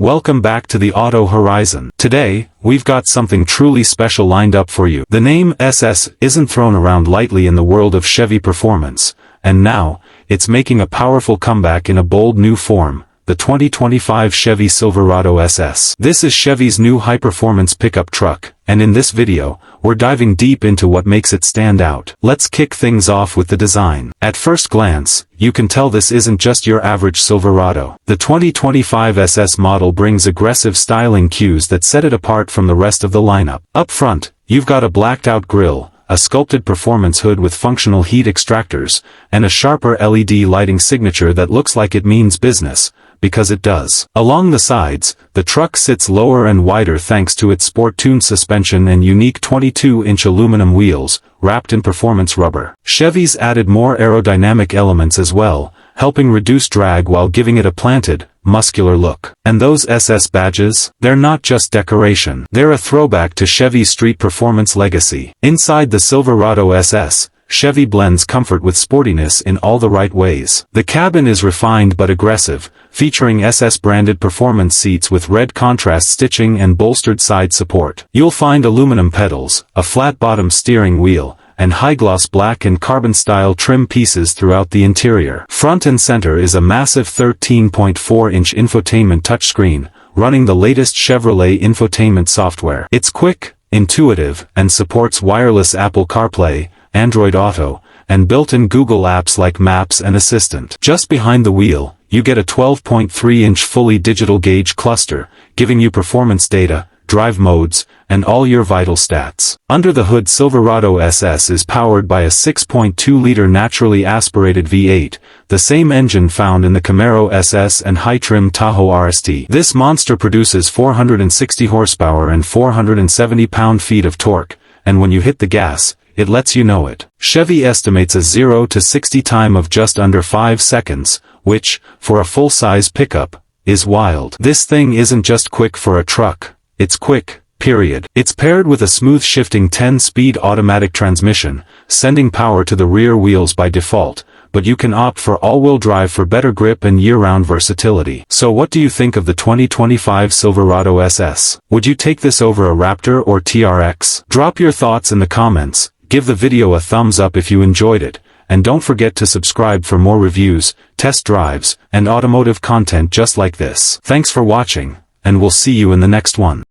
Welcome back to the Auto Horizon. Today, we've got something truly special lined up for you. The name SS isn't thrown around lightly in the world of Chevy performance, and now, it's making a powerful comeback in a bold new form, the 2025 Chevy Silverado SS. This is Chevy's new high-performance pickup truck, and in this video, we're diving deep into what makes it stand out. Let's kick things off with the design. At first glance, you can tell this isn't just your average Silverado. The 2025 SS model brings aggressive styling cues that set it apart from the rest of the lineup. Up front, you've got a blacked-out grille, a sculpted performance hood with functional heat extractors, and a sharper LED lighting signature that looks like it means business, because it does. Along the sides, the truck sits lower and wider thanks to its sport-tuned suspension and unique 22-inch aluminum wheels, wrapped in performance rubber. Chevy's added more aerodynamic elements as well, helping reduce drag while giving it a planted, muscular look. And those SS badges? They're not just decoration. They're a throwback to Chevy's street performance legacy. Inside the Silverado SS, Chevy blends comfort with sportiness in all the right ways. The cabin is refined but aggressive, featuring SS-branded performance seats with red contrast stitching and bolstered side support. You'll find aluminum pedals, a flat-bottom steering wheel, and high-gloss black and carbon-style trim pieces throughout the interior. Front and center is a massive 13.4-inch infotainment touchscreen, running the latest Chevrolet infotainment software. It's quick, intuitive, and supports wireless Apple CarPlay, Android Auto, and built-in Google apps like Maps and Assistant. Just behind the wheel, you get a 12.3-inch fully digital gauge cluster, giving you performance data, drive modes, and all your vital stats. Under the hood, Silverado SS is powered by a 6.2-liter naturally aspirated V8, the same engine found in the Camaro SS and high-trim Tahoe RST. This monster produces 460 horsepower and 470 pound-feet of torque, and when you hit the gas, it lets you know it. Chevy estimates a 0 to 60 time of just under 5 seconds, which, for a full-size pickup, is wild. This thing isn't just quick for a truck, it's quick, period. It's paired with a smooth shifting 10-speed automatic transmission, sending power to the rear wheels by default, but you can opt for all-wheel drive for better grip and year-round versatility. So what do you think of the 2025 Silverado SS? Would you take this over a Raptor or TRX? Drop your thoughts in the comments. Give the video a thumbs up if you enjoyed it, and don't forget to subscribe for more reviews, test drives, and automotive content just like this. Thanks for watching, and we'll see you in the next one.